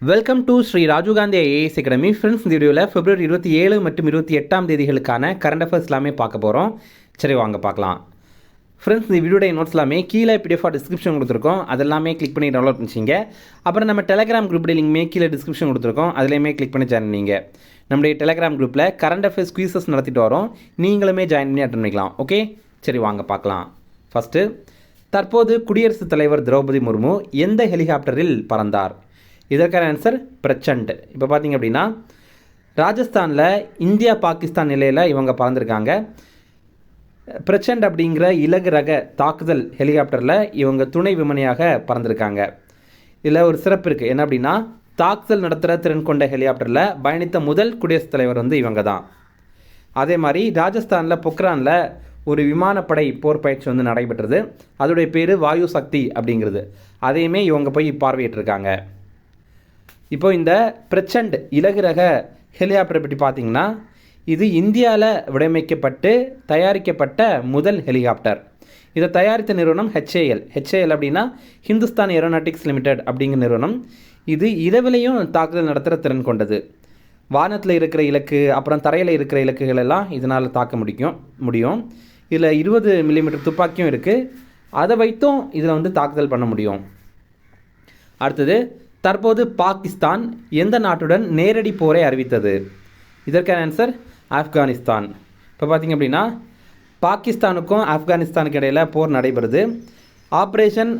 Welcome to Shri Rajiv Gandhi IAS academy. Friends, இந்த வீடியோவில் பிப்ரவரி 27 மற்றும் 28ஆம் தேதிகளுக்கான கரண்ட் அஃபேர்ஸ் எல்லாமே பார்க்க போகிறோம். சரி, வாங்க பார்க்கலாம். ஃப்ரெண்ட்ஸ், இந்த வீடியோடைய நோட்ஸ் எல்லாமே கீழே PDF டிஸ்கிரிப்ஷன் கொடுத்துருக்கோம். அதெல்லாமே கிளிக் பண்ணி டவுன்லோட் பண்ணிச்சிங்க. அப்புறம் நம்ம டெலகிராம் குரூப் லிங்க்மே கீழே டிஸ்கிரிப்ஷன் கொடுத்துருக்கோம். அதுலேயுமே கிளிக் பண்ணி ஜாயின் பண்ணிங்க. நம்முடைய டெலகிராம் குரூப்பில் கரண்ட் அஃபேர்ஸ் குயிசஸ் நடத்திட்டு வரோம். நீங்களுமே ஜாயின் பண்ணி அட்டன் பண்ணிக்கலாம். ஓகே, சரி வாங்க பார்க்கலாம். ஃபஸ்ட்டு, தற்போது குடியரசுத் தலைவர் திரௌபதி முர்மு எந்த ஹெலிகாப்டரில் பறந்தார்? இதற்கான ஆன்சர் பிரச்சண்ட். இப்போ பார்த்தீங்க அப்படின்னா ராஜஸ்தானில் இந்தியா பாகிஸ்தான் நிலையில் இவங்க பறந்துருக்காங்க. பிரச்சண்ட் அப்படிங்கிற இலகு ரக தாக்குதல் ஹெலிகாப்டரில் இவங்க துணை விமானியாக பறந்துருக்காங்க. இதில் ஒரு சிறப்பு இருக்குது. என்ன அப்படின்னா, தாக்குதல் நடத்துகிற திறன் கொண்ட ஹெலிகாப்டரில் பயணித்த முதல் குடியரசுத் தலைவர் இவங்க தான். அதே மாதிரி ராஜஸ்தானில் பொக்ரானில் ஒரு விமானப்படை போர் பயிற்சி நடைபெற்றது. அதோடைய பேர் வாயு சக்தி அப்படிங்கிறது. அதையுமே இவங்க போய் பார்வையிட்டிருக்காங்க. இப்போ இந்த பிரச்சண்ட் இலகு ரக ஹெலிகாப்டரை பற்றி பார்த்தீங்கன்னா, இது இந்தியாவில் வடிவமைக்கப்பட்டு தயாரிக்கப்பட்ட முதல் ஹெலிகாப்டர். இதை தயாரித்த நிறுவனம் HAL அப்படின்னா ஹிந்துஸ்தான் ஏரோநாட்டிக்ஸ் லிமிடெட் அப்படிங்கிற நிறுவனம். இது இரவிலையும் தாக்குதல் நடத்துகிற திறன் கொண்டது. வானத்தில் இருக்கிற இலக்கு, அப்புறம் தரையில் இருக்கிற இலக்குகள் எல்லாம் இதனால் தாக்க முடியும். இதில் 20 மில்லிமீட்டர் துப்பாக்கியும் இருக்குது. அதை வைத்தும் இதில் தாக்குதல் பண்ண முடியும். அடுத்தது, தற்போது பாகிஸ்தான் எந்த நாட்டுடன் நேரடி போரை அறிவித்தது? இதற்கான ஆன்சர் ஆப்கானிஸ்தான். இப்போ பார்த்திங்க அப்படின்னா பாகிஸ்தானுக்கும் ஆப்கானிஸ்தானுக்கு இடையில் போர் நடைபெறுது. ஆப்ரேஷன்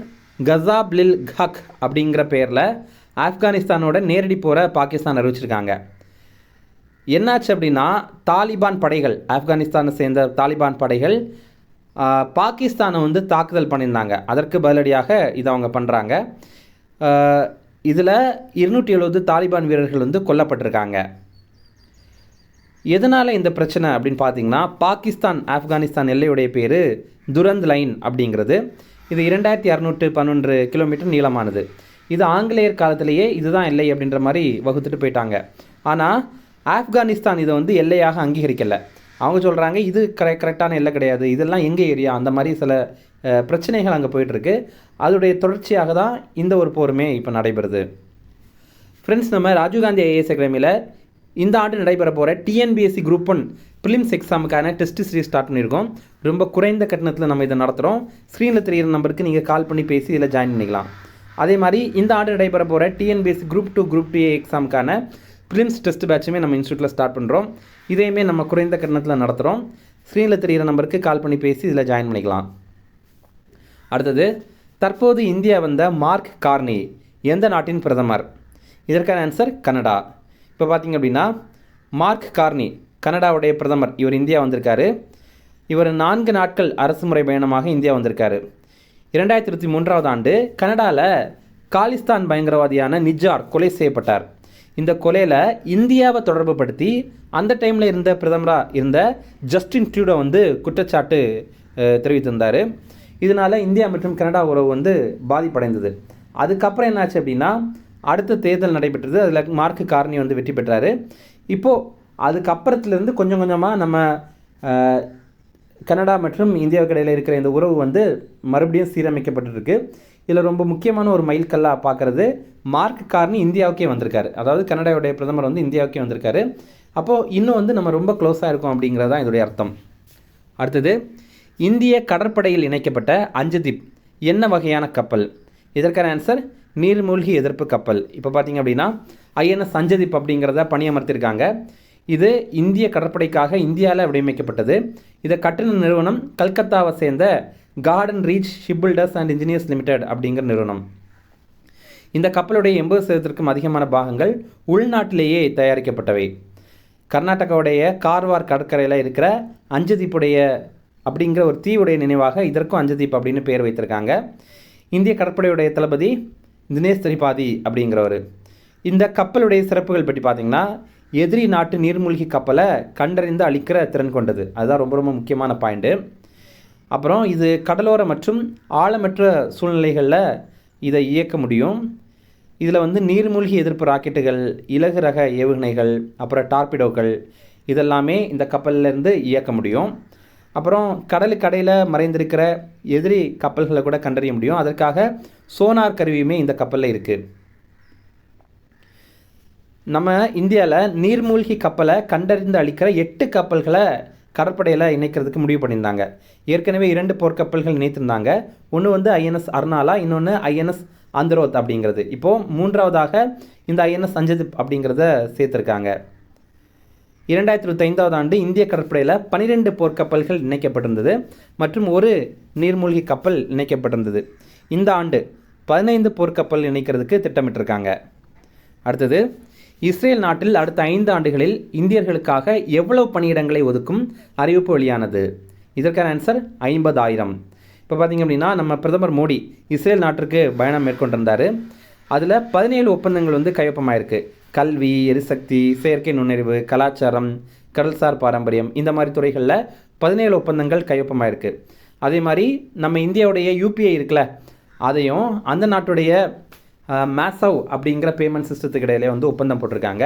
கசாப்லில் ஹக் அப்படிங்கிற பேரில் ஆப்கானிஸ்தானோட நேரடி போரை பாகிஸ்தான் அறிவிச்சிருக்காங்க. என்னாச்சு அப்படின்னா, தாலிபான் படைகள், ஆப்கானிஸ்தானை சேர்ந்த தாலிபான் படைகள் பாகிஸ்தானை தாக்குதல் பண்ணியிருந்தாங்க. அதற்கு பதிலடியாக இதை அவங்க பண்ணுறாங்க. இதில் 270 தாலிபான் வீரர்கள் கொல்லப்பட்டிருக்காங்க. எதனால் இந்த பிரச்சனை அப்படின்னு பார்த்தீங்கன்னா, பாகிஸ்தான் ஆப்கானிஸ்தான் எல்லையுடைய பேர் துரந்த் லைன் அப்படிங்கிறது. இது 2611 கிலோமீட்டர் நீளமானது. இது ஆங்கிலேயர் காலத்திலேயே இதுதான் எல்லை அப்படின்ற மாதிரி வகுத்துட்டு போயிட்டாங்க. ஆனால் ஆப்கானிஸ்தான் இதை எல்லையாக அங்கீகரிக்கலை. அவங்க சொல்கிறாங்க இது கரெக்டான எல்லை கிடையாது, இதெல்லாம் எங்கள் ஏரியா, அந்த மாதிரி சில பிரச்சனைகள் அங்கே போயிட்டுருக்கு. அதோடைய தொடர்ச்சியாக தான் இந்த ஒரு போருமே இப்போ நடைபெறுது. ஃப்ரெண்ட்ஸ், நம்ம ராஜீவ்காந்தி ஐஏஎஸ் அகாடமியில் இந்த ஆண்டு நடைபெற போகிற TNPSC Group 1 ப்ரிலிம்ஸ் எக்ஸாமுக்கான டெஸ்ட் சீரிஸ் ஸ்டார்ட் பண்ணியிருக்கோம். ரொம்ப குறைந்த கட்டணத்தில் நம்ம இதை நடத்துகிறோம். ஸ்க்ரீனில் தெரிகிற நம்பருக்கு நீங்கள் கால் பண்ணி பேசி இதில் ஜாயின் பண்ணிக்கலாம். அதே மாதிரி இந்த ஆண்டு நடைபெற போகிற TNPSC Group 2 Group 2A எக்ஸாமுக்கான ப்ரிலிம்ஸ் டெஸ்ட் பேட்சுமே நம்ம இன்ஸ்டியூட்டில் ஸ்டார்ட் பண்ணுறோம். இதையுமே நம்ம குறைந்த கட்டணத்தில் நடத்துகிறோம். ஸ்க்ரீனில் தெரிகிற நம்பருக்கு கால் பண்ணி பேசி இதில் ஜாயின் பண்ணிக்கலாம். அடுத்தது, தற்போது இந்தியா வந்த மார்க் கார்னி எந்த நாட்டின் பிரதமர்? இதற்கான ஆன்சர் கனடா. இப்போ பார்த்திங்க அப்படின்னா மார்க் கார்னி கனடாவுடைய பிரதமர். இவர் இந்தியா வந்திருக்காரு. இவர் 4 நாட்கள் அரசுமுறை பயணமாக இந்தியா வந்திருக்காரு. 2023ஆவது ஆண்டு கனடாவில் காலிஸ்தான் பயங்கரவாதியான நிஜார் கொலை செய்யப்பட்டார். இந்த கொலையில் இந்தியாவை தொடர்பு படுத்தி அந்த டைமில் இருந்த பிரதமராக இருந்த ஜஸ்டின் ட்ரூடோ குற்றச்சாட்டு தெரிவித்திருந்தார். இதனால் இந்தியா மற்றும் கனடா உறவு பாதிப்படைந்தது. அதுக்கப்புறம் என்னாச்சு அப்படின்னா, அடுத்த தேர்தல் நடைபெற்றது. அதில் மார்க் கார்னி வெற்றி பெற்றார். இப்போது அதுக்கப்புறத்துலேருந்து கொஞ்சம் கொஞ்சமாக நம்ம கனடா மற்றும் இந்தியாவுக்கு இடையில் இருக்கிற இந்த உறவு மறுபடியும் சீரமைக்கப்பட்டிருக்கு. இதில் ரொம்ப முக்கியமான ஒரு மைல்கல்லாக பார்க்குறது, மார்க் கார்னி இந்தியாவுக்கே வந்திருக்காரு. அதாவது கனடாவுடைய பிரதமர் இந்தியாவுக்கே வந்திருக்காரு. அப்போது இன்னும் நம்ம ரொம்ப க்ளோஸாக இருக்கும் அப்படிங்கிறது தான் இதோடைய அர்த்தம். அடுத்தது, இந்திய கடற்படையில் இணைக்கப்பட்ட அஞ்சதீப் என்ன வகையான கப்பல்? இதற்கான ஆன்சர் நீர்மூழ்கி எதிர்ப்பு கப்பல். இப்போ பார்த்திங்க அப்படின்னா INS அஞ்சதீப் அப்படிங்கிறத பணியமர்த்திருக்காங்க. இது இந்திய கடற்படைக்காக இந்தியாவில் வடிவமைக்கப்பட்டது. இதை கட்டின நிறுவனம் கல்கத்தாவை சேர்ந்த Garden Reach Ship Builders and Engineers Limited அப்படிங்கிற நிறுவனம். இந்த கப்பலுடைய 80%க்கும் அதிகமான பாகங்கள் உள்நாட்டிலேயே தயாரிக்கப்பட்டவை. கர்நாடகாவுடைய கார்வார் கடற்கரையில் இருக்கிற அஞ்சதீப்புடைய அப்படிங்கிற ஒரு தீவுடைய நினைவாக இதற்கும் அஞ்சதீப் அப்படின்னு பேர் வைத்திருக்காங்க. இந்திய கடற்படையுடைய தளபதி தினேஷ் திரிபாதி அப்படிங்கிறவர். இந்த கப்பலுடைய சிறப்புகள் பற்றி பார்த்திங்கன்னா, எதிரி நாட்டு நீர்மூழ்கி கப்பலை கண்டறிந்து அழிக்கிற திறன் கொண்டது. அதுதான் ரொம்ப ரொம்ப முக்கியமான பாயிண்ட்டு. அப்புறம் இது கடலோர மற்றும் ஆழமற்ற சூழ்நிலைகளில் இதை இயக்க முடியும். இதில் நீர்மூழ்கி எதிர்ப்பு ராக்கெட்டுகள், இலகு ரக ஏவுகணைகள், அப்புறம் டார்பிடோக்கள் இதெல்லாமே இந்த கப்பலிலேருந்து இயக்க முடியும். அப்புறம் கடலுக்கு கடையில் மறைந்திருக்கிற எதிரி கப்பல்களை கூட கண்டறிய முடியும். அதற்காக சோனார் கருவியுமே இந்த கப்பலில் இருக்குது. நம்ம இந்தியாவில் நீர்மூழ்கி கப்பலை கண்டறிந்து அளிக்கிற 8 கப்பல்களை கடற்படையில் இணைக்கிறதுக்கு முடிவு பண்ணியிருந்தாங்க. ஏற்கனவே 2 போர்க்கப்பல்கள் இணைத்திருந்தாங்க. ஒன்று வந்து ஐஎன்எஸ் அர்னாலா, இன்னொன்று ஐஎன்எஸ் அந்தரோத் அப்படிங்கிறது. இப்போது 3வதாக இந்த ஐஎன்எஸ் அஞ்சதிப் அப்படிங்கிறத சேர்த்துருக்காங்க. 2025ஆம் ஆண்டு இந்திய கடற்படையில் 12 போர்க்கப்பல்கள் இணைக்கப்பட்டிருந்தது மற்றும் ஒரு நீர்மூழ்கி கப்பல் இணைக்கப்பட்டிருந்தது. இந்த ஆண்டு 15 போர்க்கப்பல் இணைக்கிறதுக்கு திட்டமிட்டிருக்காங்க. அடுத்தது, இஸ்ரேல் நாட்டில் அடுத்த 5 ஆண்டுகளில் இந்தியர்களுக்காக எவ்வளவு பணியிடங்களை ஒதுக்கும் அறிவிப்பு வெளியானது? இதற்கான ஆன்சர் 50,000. இப்போ பார்த்திங்க அப்படின்னா நம்ம பிரதமர் மோடி இஸ்ரேல் நாட்டிற்கு பயணம் மேற்கொண்டிருந்தார். அதில் 17 ஒப்பந்தங்கள் வந்து கையொப்பமாயிருக்கு. கல்வி, எரிசக்தி, செயற்கை நுண்ணறிவு, கலாச்சாரம், கடல்சார் பாரம்பரியம், இந்த மாதிரி துறைகளில் 17 ஒப்பந்தங்கள் கையொப்பமாயிருக்கு. அதே மாதிரி நம்ம இந்தியாவுடைய யூபிஐ இருக்குல்ல, அதையும் அந்த நாட்டுடைய மேசவ் அப்படிங்கிற பேமெண்ட் சிஸ்டத்துக்கு இடையிலே வந்து ஒப்பந்தம் போட்டிருக்காங்க.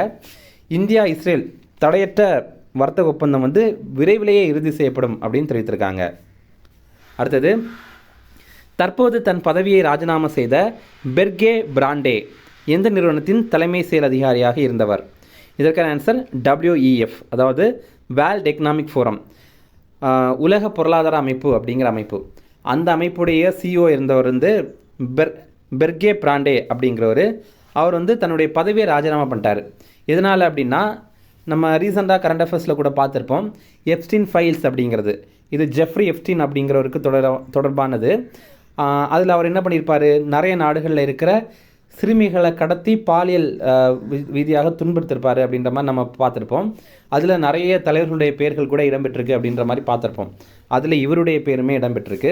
இந்தியா இஸ்ரேல் தடையற்ற வர்த்தக ஒப்பந்தம் வந்து விரைவிலேயே இறுதி செய்யப்படும் அப்படின்னு தெரிவித்திருக்காங்க. அடுத்தது, தற்போது தன் பதவியை ராஜினாமா செய்த பெர்கே பிராண்டே எந்த நிறுவனத்தின் தலைமை செயல் அதிகாரியாக இருந்தவர்? இதற்கான ஆன்சர் WEF, அதாவது வேர்ல்ட் எக்கனாமிக் ஃபோரம், உலக பொருளாதார அமைப்பு அப்படிங்கிற அமைப்பு. அந்த அமைப்புடைய CEO இருந்தவர் வந்து பெர்கே பிராண்டே அப்படிங்கிறவர். அவர் வந்து தன்னுடைய பதவியை ராஜினாமா பண்ணிட்டார். எதனால் அப்படின்னா, நம்ம ரீசெண்டாக கரண்ட் அஃபேர்ஸில் கூட பார்த்துருப்போம், எப்ஸ்டீன் ஃபைல்ஸ் அப்படிங்கிறது. இது ஜெஃப்ரி எப்ஸ்டீன் அப்படிங்கிறவருக்கு தொடர்பானது. அதில் அவர் என்ன பண்ணியிருப்பார், நிறைய நாடுகளில் இருக்கிற சிறுமிகளை கடத்தி பாலியல் ரீதியாக துன்புறுத்திருப்பார் அப்படின்ற மாதிரி நம்ம பார்த்துருப்போம். அதில் நிறைய தலைவர்களுடைய பெயர்கள் கூட இடம்பெற்றிருக்கு அப்படின்ற மாதிரி பார்த்துருப்போம். அதில் இவருடைய பேருமே இடம்பெற்றிருக்கு.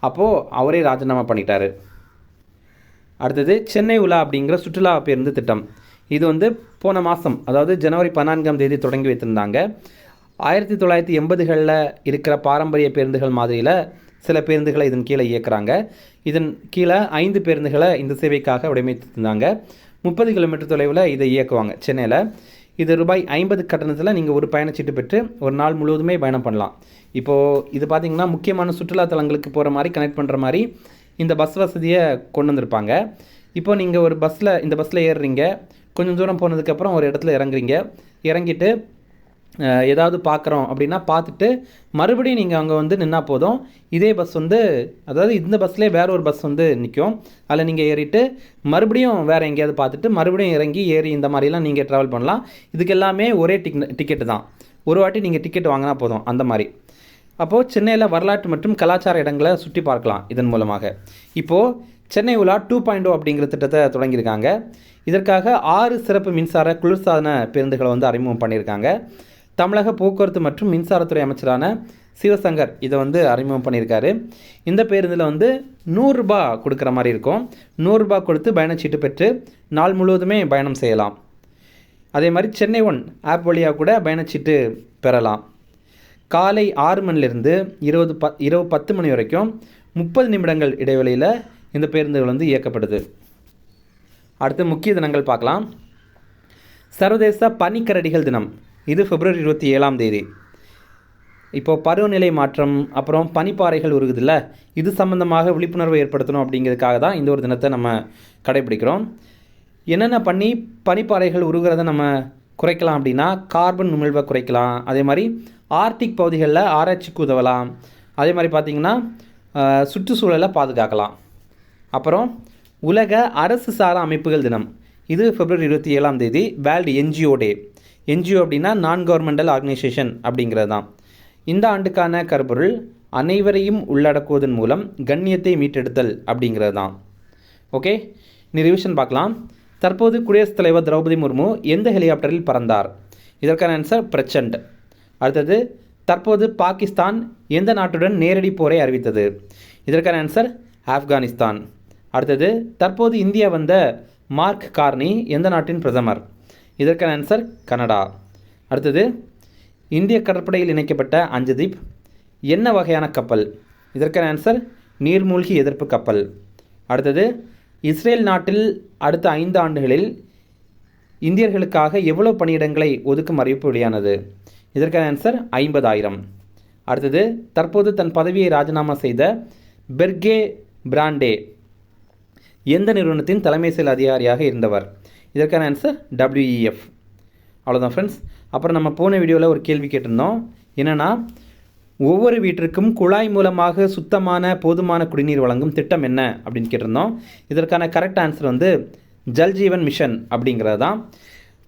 அப்போது அவரே ராஜினாமா பண்ணிட்டார். அடுத்தது, சென்னை உலா அப்படிங்கிற சுற்றுலா பேருந்து திட்டம். இது வந்து போன மாதம், அதாவது ஜனவரி 14ஆம் தேதி தொடங்கி வைத்திருந்தாங்க. 1980களில் இருக்கிற பாரம்பரிய பேருந்துகள் மாதிரியில் சில பேருந்துகளை இதன் கீழே இயக்குறாங்க. இதன் கீழே 5 பேருந்துகளை இந்த சேவைக்காக வடிவமைத்திருந்தாங்க. 30 கிலோமீட்டர் தொலைவில் இதை இயக்குவாங்க சென்னையில். இது ரூபாய் 50 கட்டணத்தில் நீங்கள் ஒரு பயணச்சீட்டு பெற்று ஒரு நாள் முழுவதுமே பயணம் பண்ணலாம். இப்போது இது பார்த்திங்கன்னா முக்கியமான சுற்றுலா தலங்களுக்கு போகிற மாதிரி கனெக்ட் பண்ணுற மாதிரி இந்த பஸ் வசதியை கொண்டு வந்திருப்பாங்க. இப்போ நீங்கள் ஒரு இந்த பஸ்ஸில் ஏறுறீங்க, கொஞ்சம் தூரம் போனதுக்கப்புறம் ஒரு இடத்துல இறங்கிட்டு ஏதாவது பார்க்குறோம் அப்படின்னா பார்த்துட்டு மறுபடியும் நீங்கள் அங்கே வந்து நின்னா போதும். இதே பஸ் வந்து, அதாவது இந்த பஸ்லேயே வேறு ஒரு பஸ் வந்து நிற்கும். அதில் நீங்கள் ஏறிட்டு மறுபடியும் வேறு எங்கேயாவது பார்த்துட்டு மறுபடியும் இறங்கி ஏறி இந்த மாதிரிலாம் நீங்கள் ட்ராவல் பண்ணலாம். இதுக்கு எல்லாமே ஒரே டிக்கெட்டு தான். ஒரு வாட்டி நீங்கள் டிக்கெட் வாங்கினா போதும் அந்த மாதிரி. அப்போது சென்னையில் வரலாற்று மற்றும் கலாச்சார இடங்களை சுற்றி பார்க்கலாம் இதன் மூலமாக. இப்போது சென்னை உலா 2.0 அப்படிங்கிற திட்டத்தை தொடங்கியிருக்காங்க. இதற்காக 6 சிறப்பு மின்சார குளிர்சாதன பேருந்துகளை வந்து அறிமுகம் பண்ணியிருக்காங்க. தமிழக போக்குவரத்து மற்றும் மின்சாரத்துறை அமைச்சரான சிவசங்கர் இதை வந்து அறிமுகம் பண்ணியிருக்காரு. இந்த பேருந்தில் வந்து 100 ரூபாய் கொடுக்குற மாதிரி இருக்கும். 100 ரூபாய் கொடுத்து பயணச்சீட்டு பெற்று நாள் முழுவதுமே பயணம் செய்யலாம். அதே மாதிரி சென்னை ஒன் ஆப் வழியாக கூட பயணச்சீட்டு பெறலாம். காலை 6 மணிலிருந்து இரவு 10 மணி வரைக்கும் 30 நிமிடங்கள் இடைவெளியில் இந்த பேருந்துகள் வந்து இயக்கப்படுது. அடுத்து முக்கிய தினங்கள் பார்க்கலாம். சர்வதேச பனிக்கரடிகள் தினம், இது பிப்ரவரி 27ஆம் தேதி. இப்போது பருவநிலை மாற்றம், அப்புறம் பனிப்பாறைகள் உருகுதில்ல, இது சம்மந்தமாக விழிப்புணர்வு ஏற்படுத்தணும் அப்படிங்கிறதுக்காக தான் இந்த ஒரு தினத்தை நம்ம கடைபிடிக்கிறோம். என்னென்ன பனிப்பாறைகள் உருகிறத நம்ம குறைக்கலாம் அப்படின்னா, கார்பன் உமிழ்வை குறைக்கலாம். அதே மாதிரி ஆர்டிக் பகுதிகளில் ஆராய்ச்சிக்கு உதவலாம். அதே மாதிரி பார்த்திங்கன்னா சுற்றுச்சூழலை பாதுகாக்கலாம். அப்புறம் உலக அரசு சாரா அமைப்புகள் தினம், இது பிப்ரவரி 27ஆம் தேதி, வேர்ல்டு NGO டே. NGO அப்படின்னா நான் கவர்மெண்டல் ஆர்கனைசேஷன் அப்படிங்கிறது தான். இந்த ஆண்டுக்கான கருப்பொருள் அனைவரையும் உள்ளடக்குவதன் மூலம் கண்ணியத்தை மீட்டெடுத்தல் அப்படிங்கிறது தான். ஓகே, நீ ரிவிஷன் பார்க்கலாம். தற்போது குடியரசுத் தலைவர் திரௌபதி முர்மு எந்த ஹெலிகாப்டரில் பறந்தார்? இதற்கான ஆன்சர் பிரச்சண்ட். அடுத்தது, தற்போது பாகிஸ்தான் எந்த நாட்டுடன் நேரடி போரை அறிவித்தது? இதற்கான ஆன்சர் ஆப்கானிஸ்தான். அடுத்தது, தற்போது இந்தியா வந்த மார்க் கார்னி எந்த நாட்டின் பிரதமர்? இதற்கான ஆன்சர் கனடா. அடுத்தது, இந்திய கடற்படையில் இணைக்கப்பட்ட அஞ்சதீப் என்ன வகையான கப்பல்? இதற்கான ஆன்சர் நீர்மூழ்கி எதிர்ப்பு கப்பல். அடுத்தது, இஸ்ரேல் நாட்டில் அடுத்த 5 ஆண்டுகளில் இந்தியர்களுக்காக எவ்வளவு பணியிடங்களை ஒதுக்கும் அறிவிப்பு வெளியானது? இதற்கான ஆன்சர் 50,000. அடுத்தது, தற்போது தன் பதவியை ராஜினாமா செய்த பெர்கே பிராண்டே எந்த நிறுவனத்தின் தலைமை செயல் அதிகாரியாக இருந்தவர்? இதற்கான ஆன்சர் WEF. அவ்வளோதான் ஃப்ரெண்ட்ஸ். அப்புறம் நம்ம போன வீடியோவில் ஒரு கேள்வி கேட்டிருந்தோம். என்னென்னா, ஒவ்வொரு வீட்டிற்கும் குழாய் மூலமாக சுத்தமான போதுமான குடிநீர் வழங்கும் திட்டம் என்ன அப்படின்னு கேட்டிருந்தோம். இதற்கான கரெக்ட் ஆன்சர் வந்து ஜல் ஜீவன் மிஷன் அப்படிங்கிறது தான்.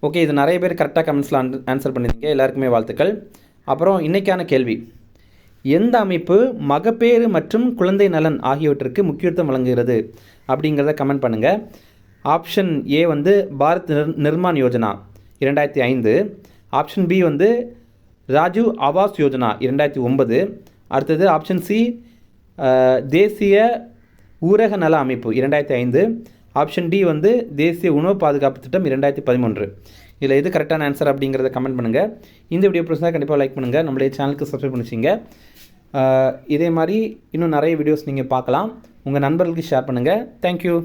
ஓகே, இது நிறைய பேர் கரெக்டாக கமெண்ட்ஸில் ஆன்சர் பண்ணியிருக்கீங்க. எல்லாருக்குமே வாழ்த்துக்கள். அப்புறம் இன்றைக்கான கேள்வி, எந்த அமைப்பு மகப்பேறு மற்றும் குழந்தை நலன் ஆகியவற்றிற்கு முக்கியத்துவம் வழங்குகிறது அப்படிங்கிறத கமெண்ட் பண்ணுங்கள். ஆப்ஷன் ஏ வந்து பாரத் நிர்மான் யோஜனா 2005. ஆப்ஷன் பி வந்து ராஜீவ் ஆவாஸ் யோஜனா 2009. அடுத்தது ஆப்ஷன் சி தேசிய ஊரக நல அமைப்பு 2005. ஆப்ஷன் டி வந்து தேசிய உணவு பாதுகாப்பு திட்டம் 2013. இதில் எது கரெக்டான ஆன்சர் அப்படிங்கிறத கமெண்ட் பண்ணுங்கள். இந்த வீடியோ பிடிச்சா கண்டிப்பாக லைக் பண்ணுங்கள். நம்மளுடைய சேனலுக்கு சப்ஸ்கிரைப் பண்ணிச்சிங்க. இதே மாதிரி இன்னும் நிறைய வீடியோஸ் நீங்கள் பார்க்கலாம். உங்கள் நண்பர்களுக்கு ஷேர் பண்ணுங்கள். தேங்க்யூ.